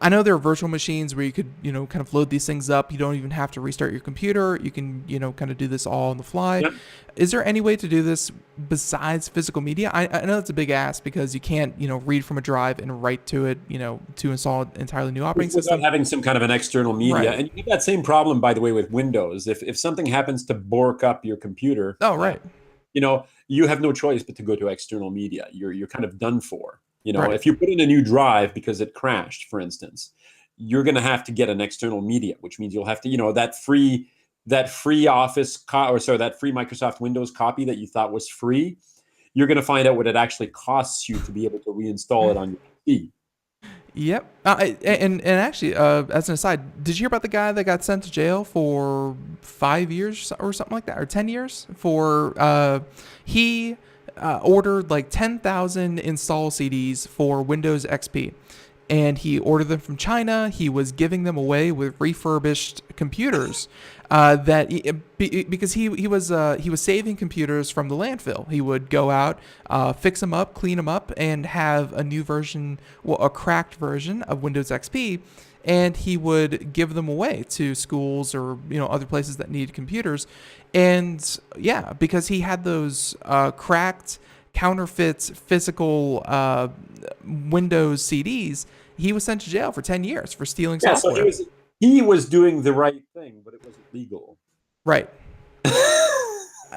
I know there are virtual machines where you could, kind of load these things up. You don't even have to restart your computer. You can, kind of do this all on the fly. Yep. Is there any way to do this besides physical media? I know it's a big ask because you can't, read from a drive and write to it, to install an entirely new operating system. Without having some kind of an external media. Right. And you have that same problem, by the way, with Windows. If something happens to bork up your computer. Oh, right. You have no choice but to go to external media. You're kind of done for. Right. If you put in a new drive because it crashed, for instance, you're going to have to get an external media, which means you'll have to, that free Microsoft Windows copy that you thought was free, you're going to find out what it actually costs you to be able to reinstall it on your PC. Yep. And actually, as an aside, did you hear about the guy that got sent to jail for 5 years or something like that, or 10 years for he ordered like 10,000 install CDs for Windows XP, and he ordered them from China. He was giving them away with refurbished computers because he was saving computers from the landfill. He would go out, fix them up, clean them up, and have a new version, a cracked version of Windows XP. And he would give them away to schools or other places that needed computers. And yeah, because he had those cracked, counterfeit, physical Windows CDs, he was sent to jail for 10 years for stealing software. So he was doing the right thing, but it wasn't legal. Right.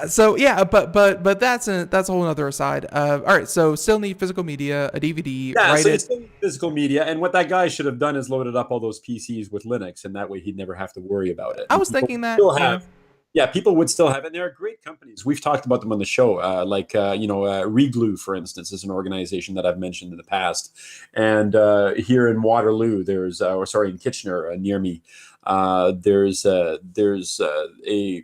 So yeah, but that's a whole other aside. All right, so still need physical media, a DVD, Yeah, write so you it. still need physical media, and what that guy should have done is loaded up all those PCs with Linux, and that way he'd never have to worry about it. I And was people thinking would that, still yeah. have, yeah, people would still have, and there are great companies. We've talked about them on the show, Reglue, for instance, is an organization that I've mentioned in the past. And here in Waterloo, in Kitchener, near me, there's a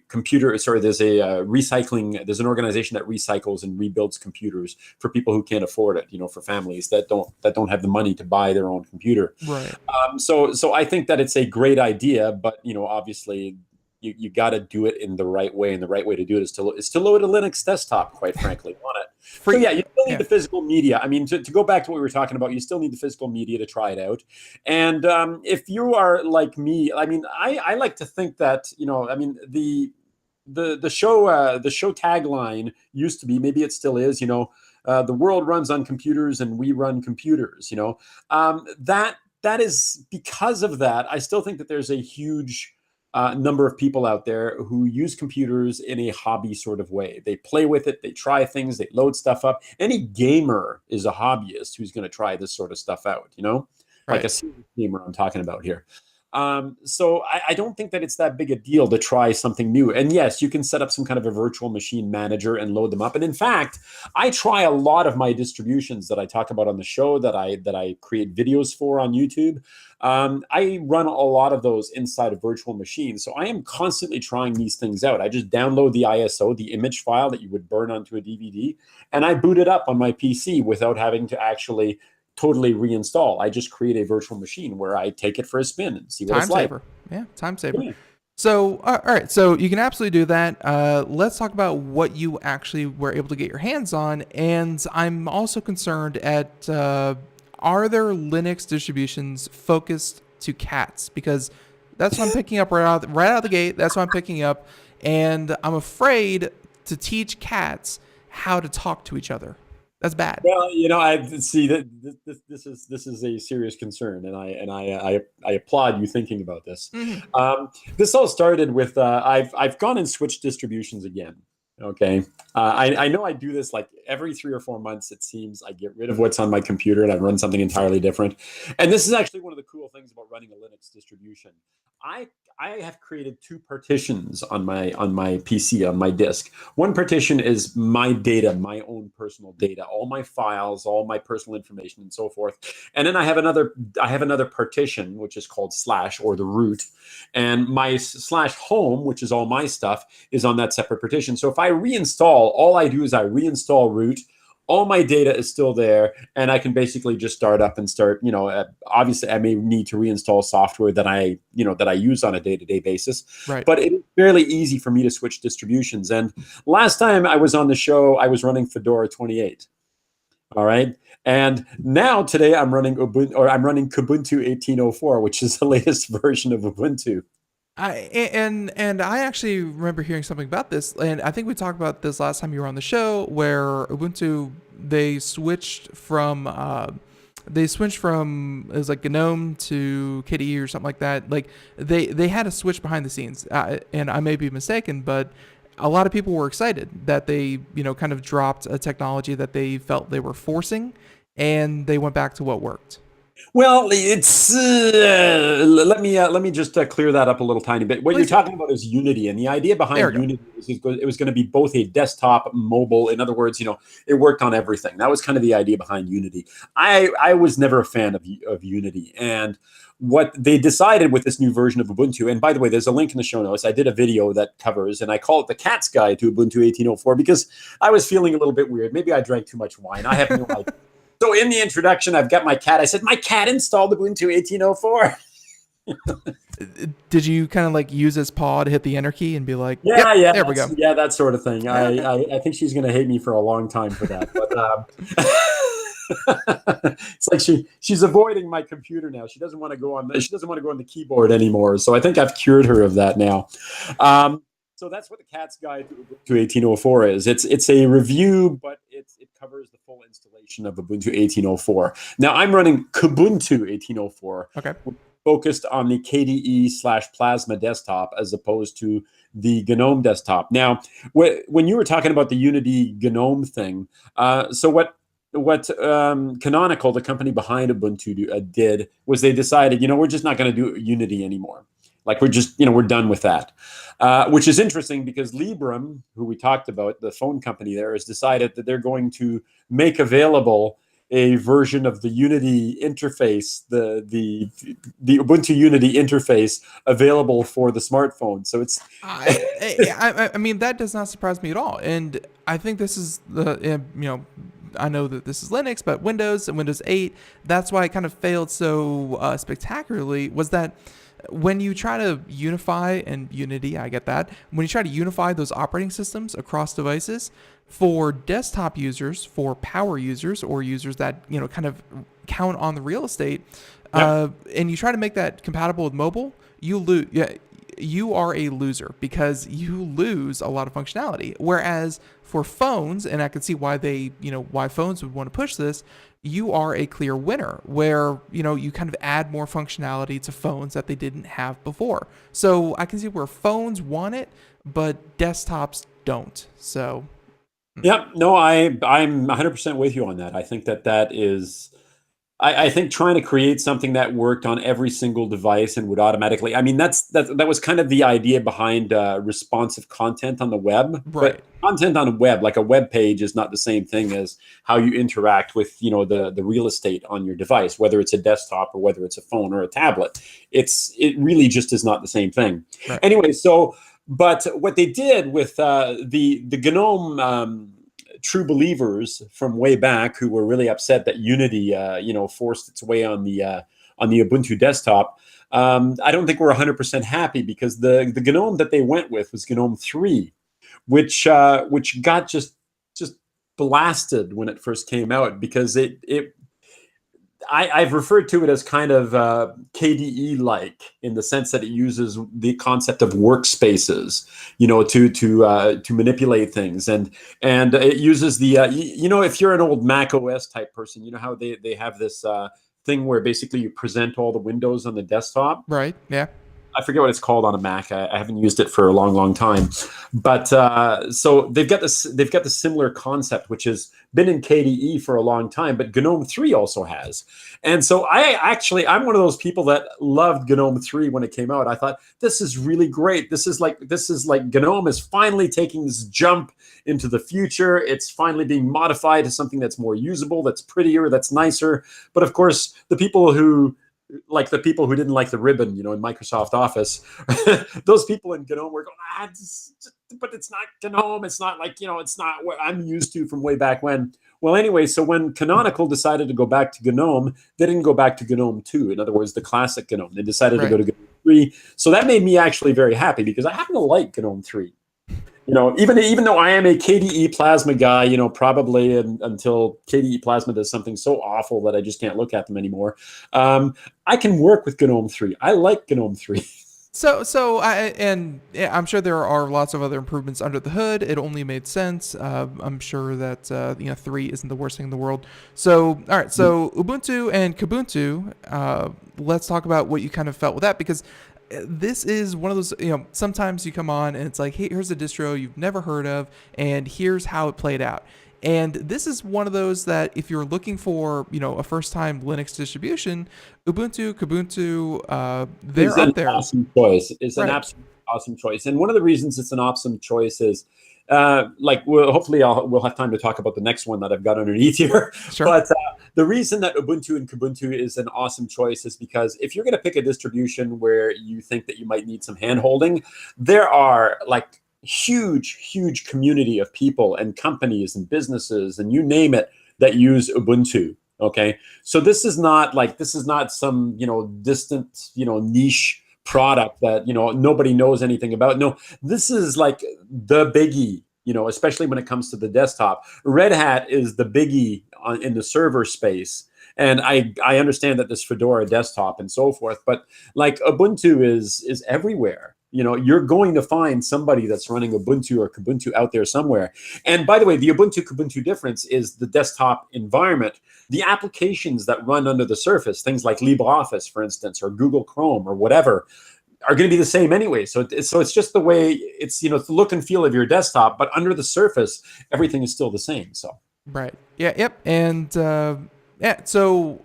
computer. Sorry, there's a recycling. There's an organization that recycles and rebuilds computers for people who can't afford it. For families that don't have the money to buy their own computer. Right. So I think that it's a great idea, but obviously you got to do it in the right way, and the right way to do it is to load a Linux desktop, quite frankly, on it. So yeah, you still need the physical media. I mean, to go back to what we were talking about, you still need the physical media to try it out. And if you are like me, I mean, I like to think that the show tagline used to be, maybe it still is, the world runs on computers and we run computers. That is because of that. I still think that there's a huge number of people out there who use computers in a hobby sort of way. They play with it, they try things, they load stuff up. Any gamer is a hobbyist who's going to try this sort of stuff out, like a serious gamer I'm talking about here. So I don't think that it's that big a deal to try something new. And yes, you can set up some kind of a virtual machine manager and load them up. And in fact, I try a lot of my distributions that I talk about on the show, that I create videos for on YouTube. I run a lot of those inside of virtual machines. So I am constantly trying these things out. I just download the ISO, the image file that you would burn onto a DVD, and I boot it up on my PC without having to actually totally reinstall. I just create a virtual machine where I take it for a spin and see what it's like. Yeah, time saver. Yeah. So, all right, so you can absolutely do that. Let's talk about what you actually were able to get your hands on. And I'm also concerned at, are there Linux distributions focused to cats? Because that's what I'm picking up right out of the gate. That's what I'm picking up. And I'm afraid to teach cats how to talk to each other. That's bad. Well, I see that this is a serious concern, and I applaud you thinking about this. Mm-hmm. This all started with I've gone and switched distributions again. Okay, I know I do this like every 3 or 4 months. It seems I get rid of what's on my computer and I run something entirely different. And this is actually one of the cool things about running a Linux distribution. I have created 2 partitions on my PC, on my disk. One partition is my data, my own personal data, all my files, all my personal information, and so forth. And then I have another partition which is called / or the root, and my / home, which is all my stuff, is on that separate partition. So if I reinstall, all I do is I reinstall root. All my data is still there, and I can basically just start up and start. Obviously, I may need to reinstall software that I use on a day-to-day basis. Right. But it is fairly easy for me to switch distributions. And last time I was on the show, I was running Fedora 28. All right. And now today I'm running Kubuntu 18.04, which is the latest version of Ubuntu. I actually remember hearing something about this, and I think we talked about this last time you were on the show, where Ubuntu they switched from it was like GNOME to KDE or something like that. Like they had a switch behind the scenes, and I may be mistaken, but a lot of people were excited that they kind of dropped a technology that they felt they were forcing, and they went back to what worked. Well, it's let me just clear that up a little tiny bit. What you're talking about is Unity, and the idea behind Unity is it was going to be both a desktop, mobile. In other words, it worked on everything. That was kind of the idea behind Unity. I was never a fan of Unity, and what they decided with this new version of Ubuntu, and by the way, there's a link in the show notes. I did a video that covers, and I call it the Cat's Guide to Ubuntu 18.04 because I was feeling a little bit weird. Maybe I drank too much wine. I have no idea. So in the introduction, I've got my cat. I said, my cat installed Ubuntu 18.04. Did you kind of like use his paw to hit the enter key and be like, yeah, there we go. Yeah, that sort of thing. I think she's going to hate me for a long time for that. But it's like she's avoiding my computer now. She doesn't want to go on the keyboard anymore. So I think I've cured her of that now. So that's what the Cat's Guide to 18.04 is. It's a review, but it covers the full installation of Ubuntu 18.04. Now I'm running Kubuntu 18.04. Okay. focused on the KDE/Plasma desktop as opposed to the GNOME desktop. Now, when you were talking about the Unity GNOME thing, so what Canonical, the company behind Ubuntu, did was they decided, we're just not going to do Unity anymore. Like we're done with that, which is interesting because Librem, who we talked about, the phone company there, has decided that they're going to make available a version of the Unity interface, the Ubuntu Unity interface, available for the smartphone. So it's. I mean, that does not surprise me at all, and I think this is I know that this is Linux, but Windows and Windows 8, that's why it kind of failed so spectacularly, was that when you try to unify, and Unity, I get that, when you try to unify those operating systems across devices, for desktop users, for power users, or users that, kind of count on the real estate, and you try to make that compatible with mobile, you lose. Yeah, you are a loser because you lose a lot of functionality. Whereas for phones, and I can see why why phones would want to push this, you are a clear winner where, you kind of add more functionality to phones that they didn't have before. So I can see where phones want it, but desktops don't. So. Yeah, no, I'm 100% with you on that. I think that is. I think trying to create something that worked on every single device and would automatically. I mean, that was kind of the idea behind responsive content on the web. Right. But content on a web, like a web page, is not the same thing as how you interact with the real estate on your device, whether it's a desktop or whether it's a phone or a tablet. It really just is not the same thing. Right. Anyway, but what they did with the GNOME. True believers from way back who were really upset that Unity, forced its way on the Ubuntu desktop. I don't think we're 100% happy because the GNOME that they went with was GNOME 3, which got just blasted when it first came out because I've referred to it as kind of KDE-like in the sense that it uses the concept of workspaces, to manipulate things, and it uses the if you're an old Mac OS type person, you know how they have this thing where basically you present all the windows on the desktop. Right. Yeah. I forget what it's called on a Mac. I haven't used it for a long, long time. But so they've got this similar concept, which has been in KDE for a long time, but GNOME 3 also has. And so I'm one of those people that loved GNOME 3 when it came out. I thought, this is really great. This is like GNOME is finally taking this jump into the future. It's finally being modified to something that's more usable, that's prettier, that's nicer. But of course, the people who didn't like the ribbon, in Microsoft Office, those people in GNOME were going, but it's not GNOME. It's not it's not what I'm used to from way back when. Well, anyway, so when Canonical decided to go back to GNOME, they didn't go back to GNOME 2. In other words, the classic GNOME. They decided to go to GNOME 3. So that made me actually very happy because I happen to like GNOME 3. Even though I am a KDE Plasma guy, probably until KDE Plasma does something so awful that I just can't look at them anymore, I can work with GNOME 3. I like GNOME 3. I'm sure there are lots of other improvements under the hood. It only made sense. I'm sure that 3 isn't the worst thing in the world. So all right, so Ubuntu and Kubuntu. Let's talk about what you kind of felt with that, because this is one of those, sometimes you come on and it's like, hey, here's a distro you've never heard of, and here's how it played out. And this is one of those that if you're looking for, a first-time Linux distribution, Ubuntu, Kubuntu, they're up there. Awesome choice. It's an absolute awesome choice. And one of the reasons it's an awesome choice is, hopefully we'll have time to talk about the next one that I've got underneath here. Sure. But the reason that Ubuntu and Kubuntu is an awesome choice is because if you're going to pick a distribution where you think that you might need some hand-holding, there are huge community of people and companies and businesses and you name it that use Ubuntu. Okay, so this is not some distant niche product that nobody knows anything about. No, this is like the biggie. Especially when it comes to the desktop. Red Hat is the biggie in the server space. And I understand that this Fedora desktop and so forth, but Ubuntu is everywhere. you're going to find somebody that's running Ubuntu or Kubuntu out there somewhere. And by the way, the Ubuntu difference is the desktop environment. The applications that run under the surface, things like LibreOffice, for instance, or Google Chrome or whatever, are going to be the same anyway. So it's just the way it's, it's the look and feel of your desktop, but under the surface, everything is still the same. So. Right. Yeah. Yep. And so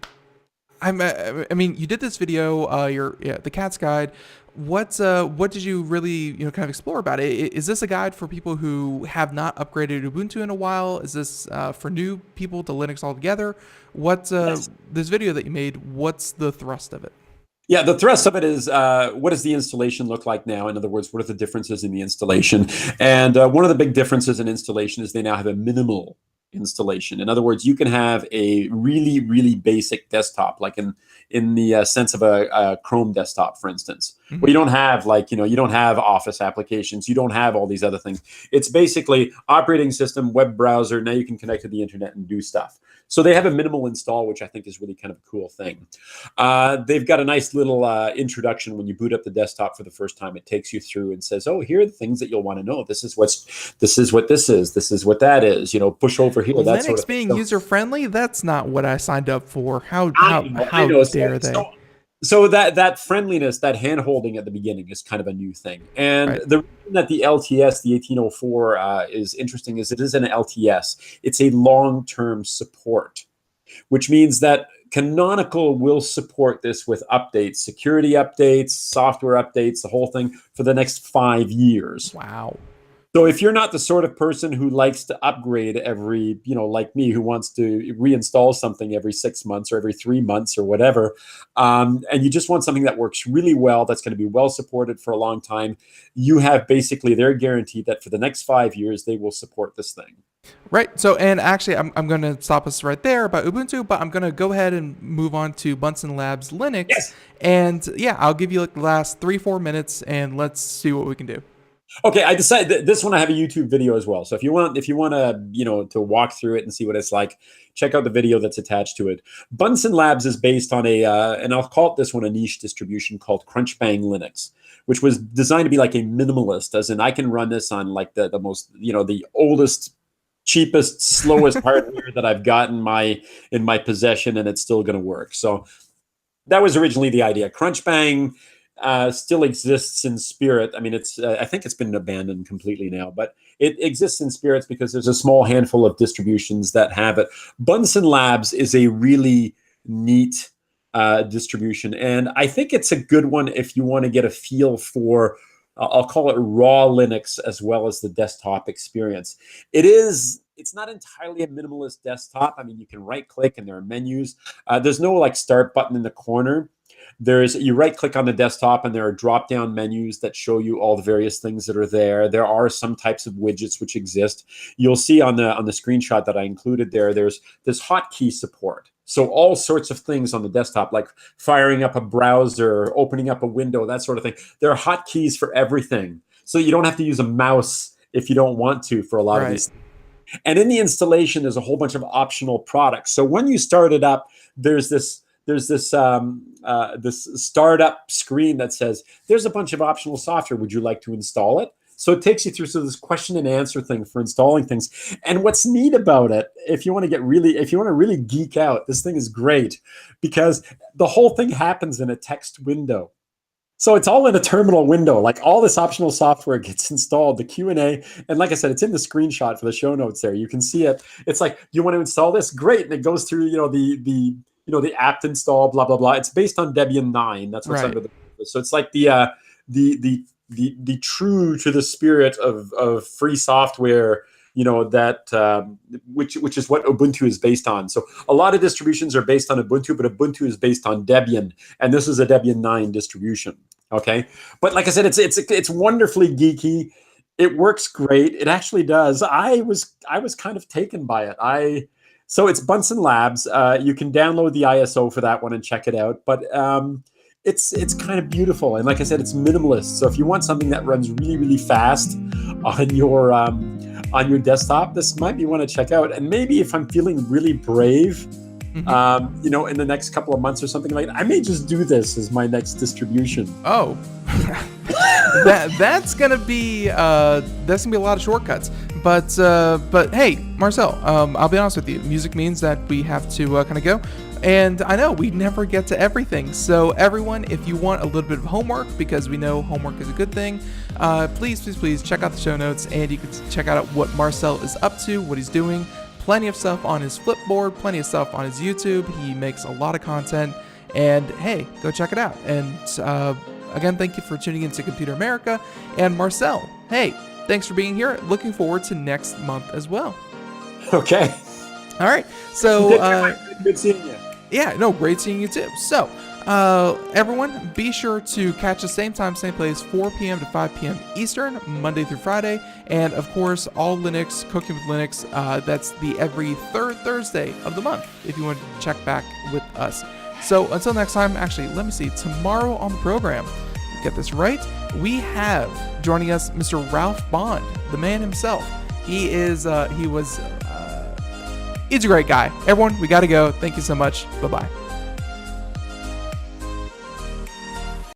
I mean, you did this video, the Cat's Guide. What did you really kind of explore about it? Is this a guide for people who have not upgraded Ubuntu in a while? Is this for new people to Linux altogether? Yes. This video that you made, what's the thrust of it? Yeah, the thrust of it is what does the installation look like now? In other words, what are the differences in the installation? And one of the big differences in installation is they now have a minimal installation. In other words, you can have a really, really basic desktop, like in the sense of a Chrome desktop, for instance, where you don't have you don't have Office applications, you don't have all these other things. It's basically operating system, web browser. Now you can connect to the internet and do stuff. So they have a minimal install, which I think is really kind of a cool thing. They've got a nice little introduction when you boot up the desktop for the first time. It takes you through and says, "Oh, here are the things that you'll want to know. This is what this is. This is what that is. Push over here." That Linux sort of being user friendly, that's not what I signed up for. How dare they? So that friendliness, that hand holding at the beginning is kind of a new thing. And right. The reason that the LTS, the 1804, is interesting is it is an LTS. It's a long-term support, which means that Canonical will support this with updates, security updates, software updates, the whole thing for the next 5 years. Wow. So if you're not the sort of person who likes to upgrade every, like me, who wants to reinstall something every 6 months or every 3 months or whatever, and you just want something that works really well, that's going to be well supported for a long time, you have basically their guarantee that for the next 5 years, they will support this thing. Right. So, and actually, I'm going to stop us right there about Ubuntu, but I'm going to go ahead and move on to Bunsen Labs Linux. Yes. And yeah, I'll give you the last 3-4 minutes and let's see what we can do. Okay, I decided that this one I have a YouTube video as well. So if you want to, to walk through it and see what it's like, check out the video that's attached to it. Bunsen Labs is based on and I'll call it this one, a niche distribution called Crunchbang Linux, which was designed to be like a minimalist, as in I can run this on like the most, the oldest, cheapest, slowest hardware that I've got in my possession, and it's still going to work. So that was originally the idea. Crunchbang still exists in spirit. I mean, I think it's been abandoned completely now, but it exists in spirits because there's a small handful of distributions that have it. Bunsen Labs is a really neat distribution, and I think it's a good one if you want to get a feel for, I'll call it raw Linux as well as the desktop experience. It's not entirely a minimalist desktop. I mean, you can right click and there are menus. There's no like start button in the corner. You right click on the desktop and there are drop down menus that show you all the various things that are there. There are some types of widgets which exist. You'll see on the screenshot that I included there's hotkey support. So all sorts of things on the desktop, like firing up a browser, opening up a window, that sort of thing. There are hotkeys for everything. So you don't have to use a mouse if you don't want to for a lot of these things. And in the installation, there's a whole bunch of optional products. So when you start it up, there's this startup screen that says, there's a bunch of optional software. Would you like to install it? So it takes you through this question and answer thing for installing things. And what's neat about it, if you want to really geek out, this thing is great because the whole thing happens in a text window. So it's all in a terminal window. Like all this optional software gets installed, the Q&A, and like I said, it's in the screenshot for the show notes there. You can see it. It's like, you want to install this? Great. And it goes through, the apt install, blah, blah, blah. It's based on Debian 9. That's what's under the. So it's like the true to the spirit of free software, that which is what Ubuntu is based on. So a lot of distributions are based on Ubuntu, but Ubuntu is based on Debian, and this is a Debian 9 distribution. Okay, but like I said, it's wonderfully geeky. It works great. It actually does. I was kind of taken by it. So it's Bunsen Labs. You can download the ISO for that one and check it out. But it's kind of beautiful, and like I said, it's minimalist. So if you want something that runs really, really fast on your desktop, this might be one to check out. And maybe if I'm feeling really brave, in the next couple of months or something like that, I may just do this as my next distribution. Oh. that's gonna be a lot of shortcuts. But hey, Marcel, I'll be honest with you. Music means that we have to kind of go. And I know we never get to everything. So everyone, if you want a little bit of homework, because we know homework is a good thing, please check out the show notes, and you can check out what Marcel is up to, what he's doing. Plenty of stuff on his Flipboard, plenty of stuff on his YouTube. He makes a lot of content, and hey, go check it out. And again, thank you for tuning in to Computer America. And Marcel, hey, thanks for being here. Looking forward to next month as well. Okay. All right. So good seeing you. Yeah, no, great seeing you too. So, everyone, be sure to catch the same time, same place, 4 p.m. to 5 p.m. Eastern, Monday through Friday. And, of course, All Linux, Cooking with Linux, that's the every third Thursday of the month, if you want to check back with us. So, until next time, actually, let me see, tomorrow on the program, get this right, we have joining us Mr. Ralph Bond, the man himself. He's a great guy. Everyone, we got to go. Thank you so much. Bye-bye.